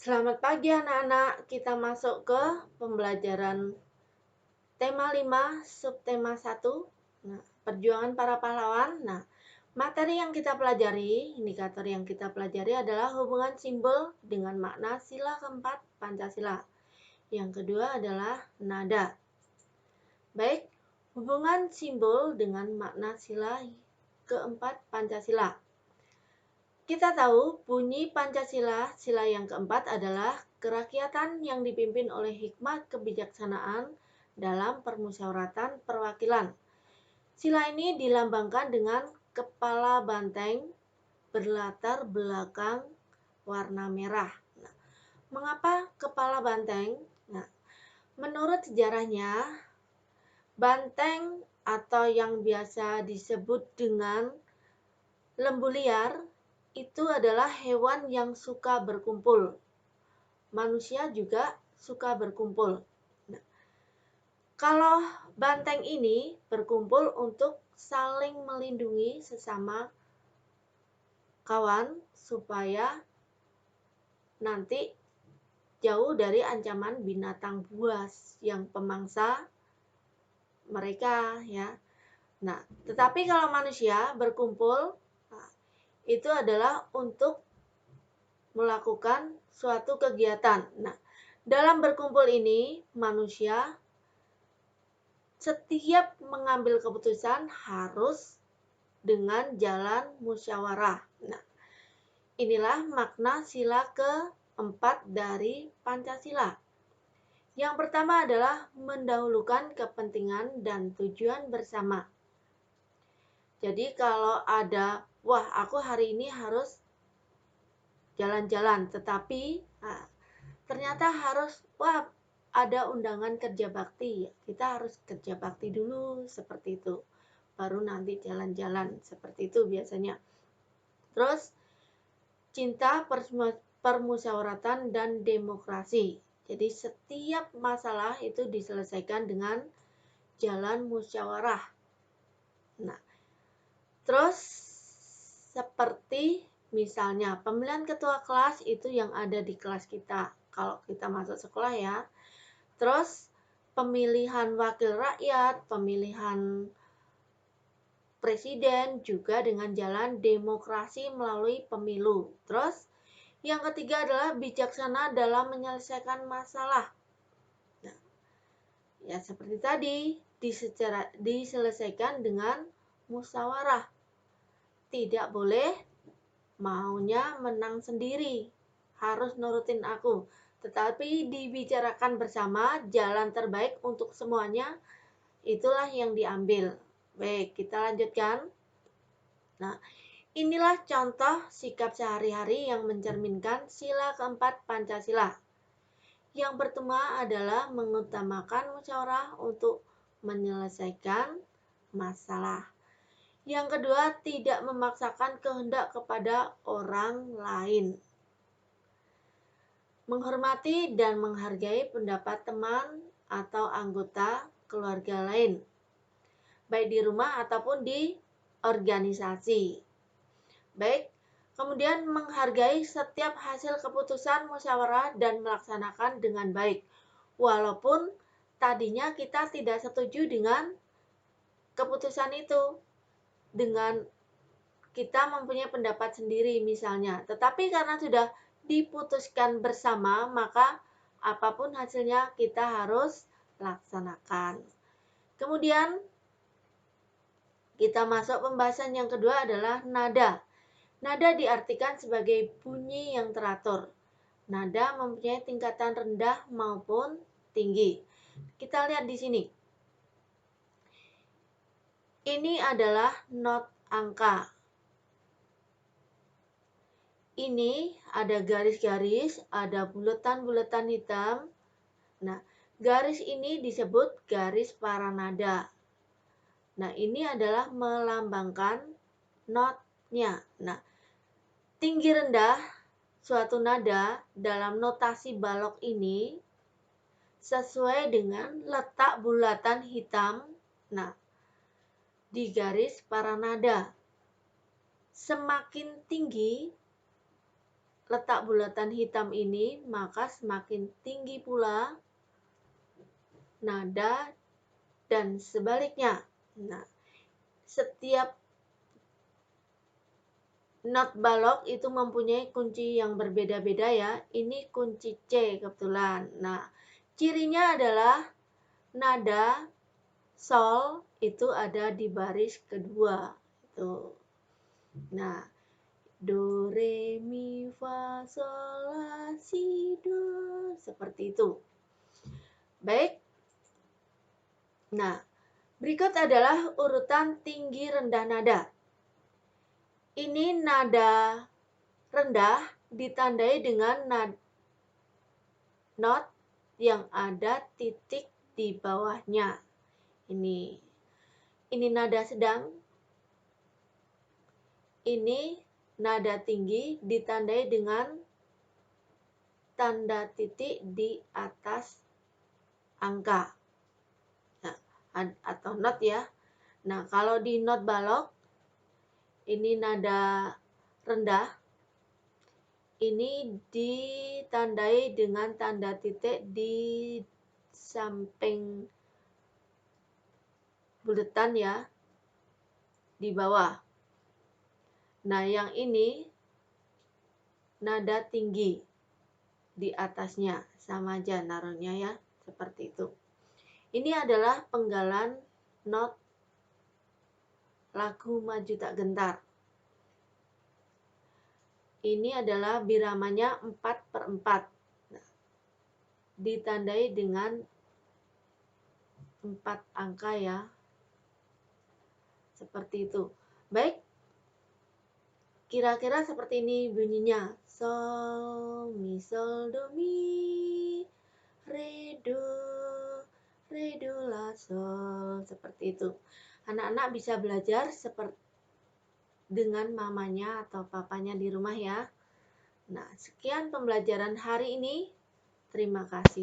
Selamat pagi anak-anak, kita masuk ke pembelajaran tema 5, subtema 1. Nah, perjuangan para pahlawan. Nah, materi yang kita pelajari, indikator yang kita pelajari adalah hubungan simbol dengan makna sila keempat Pancasila. Yang kedua adalah nada. Baik, hubungan simbol dengan makna sila keempat Pancasila. Kita tahu bunyi Pancasila, sila yang keempat adalah kerakyatan yang dipimpin oleh hikmat kebijaksanaan dalam permusyawaratan perwakilan. Sila ini dilambangkan dengan kepala banteng berlatar belakang warna merah. Nah, mengapa kepala banteng? Nah, menurut sejarahnya, banteng atau yang biasa disebut dengan lembu liar itu adalah hewan yang suka berkumpul. Manusia juga suka berkumpul. Nah, kalau banteng ini berkumpul untuk saling melindungi sesama kawan supaya nanti jauh dari ancaman binatang buas yang pemangsa mereka ya. Nah, tetapi kalau manusia berkumpul itu adalah untuk melakukan suatu kegiatan. Nah, dalam berkumpul ini manusia setiap mengambil keputusan harus dengan jalan musyawarah. Nah, inilah makna sila keempat dari Pancasila. Yang pertama adalah mendahulukan kepentingan dan tujuan bersama. Jadi kalau ada, wah aku hari ini harus jalan-jalan, tetapi ternyata harus, wah ada undangan kerja bakti, kita harus kerja bakti dulu, seperti itu. Baru nanti jalan-jalan, seperti itu biasanya. Terus, cinta, permusyawaratan, dan demokrasi. Jadi setiap masalah itu diselesaikan dengan jalan musyawarah. Nah, terus seperti misalnya pemilihan ketua kelas itu yang ada di kelas kita. Kalau kita masuk sekolah ya. Terus pemilihan wakil rakyat, pemilihan presiden juga dengan jalan demokrasi melalui pemilu. Terus yang ketiga adalah bijaksana dalam menyelesaikan masalah. Nah, ya seperti tadi diselesaikan dengan musyawarah. Tidak boleh maunya menang sendiri, harus nurutin aku. Tetapi dibicarakan bersama jalan terbaik untuk semuanya, itulah yang diambil. Baik, kita lanjutkan. Nah, inilah contoh sikap sehari-hari yang mencerminkan sila keempat Pancasila. Yang pertama adalah mengutamakan musyawarah untuk menyelesaikan masalah. Yang kedua, tidak memaksakan kehendak kepada orang lain. Menghormati dan menghargai pendapat teman atau anggota keluarga lain, baik di rumah ataupun di organisasi. Baik, kemudian menghargai setiap hasil keputusan musyawarah dan melaksanakan dengan baik. Walaupun tadinya kita tidak setuju dengan keputusan itu, dengan kita mempunyai pendapat sendiri misalnya. Tetapi karena sudah diputuskan bersama, maka apapun hasilnya kita harus laksanakan. Kemudian kita masuk pembahasan yang kedua adalah nada. Nada diartikan sebagai bunyi yang teratur. Nada mempunyai tingkatan rendah maupun tinggi. Kita lihat di sini. Ini adalah not angka. Ini ada garis-garis, ada bulatan-bulatan hitam. Nah, garis ini disebut garis paranada. Nah, ini adalah melambangkan notnya. Nah, tinggi rendah suatu nada dalam notasi balok ini sesuai dengan letak bulatan hitam. Nah, di garis paranada. Semakin tinggi letak bulatan hitam ini, maka semakin tinggi pula nada dan sebaliknya. Nah, setiap not balok itu mempunyai kunci yang berbeda-beda ya. Ini kunci C kebetulan. Nah, cirinya adalah nada sol itu ada di baris kedua. Itu. Nah, do, re, mi, fa, sol, la, si, do. Seperti itu. Baik. Nah, berikut adalah urutan tinggi rendah nada. Ini nada rendah ditandai dengan not yang ada titik di bawahnya. Ini nada sedang. Ini nada tinggi ditandai dengan tanda titik di atas angka. Nah, atau not ya. Nah, kalau di not balok ini nada rendah. Ini ditandai dengan tanda titik di samping bulatan ya, di bawah. Nah, yang ini nada tinggi di atasnya, sama aja naruhnya ya, seperti itu. Ini adalah penggalan not lagu Maju Tak Gentar. Ini adalah biramanya 4/4. Nah, ditandai dengan 4 angka ya. Seperti itu. Baik. Kira-kira seperti ini bunyinya. Sol, mi, sol, do, mi, re, do, la, sol. Seperti itu. Anak-anak bisa belajar seperti dengan mamanya atau papanya di rumah ya. Nah, sekian pembelajaran hari ini. Terima kasih.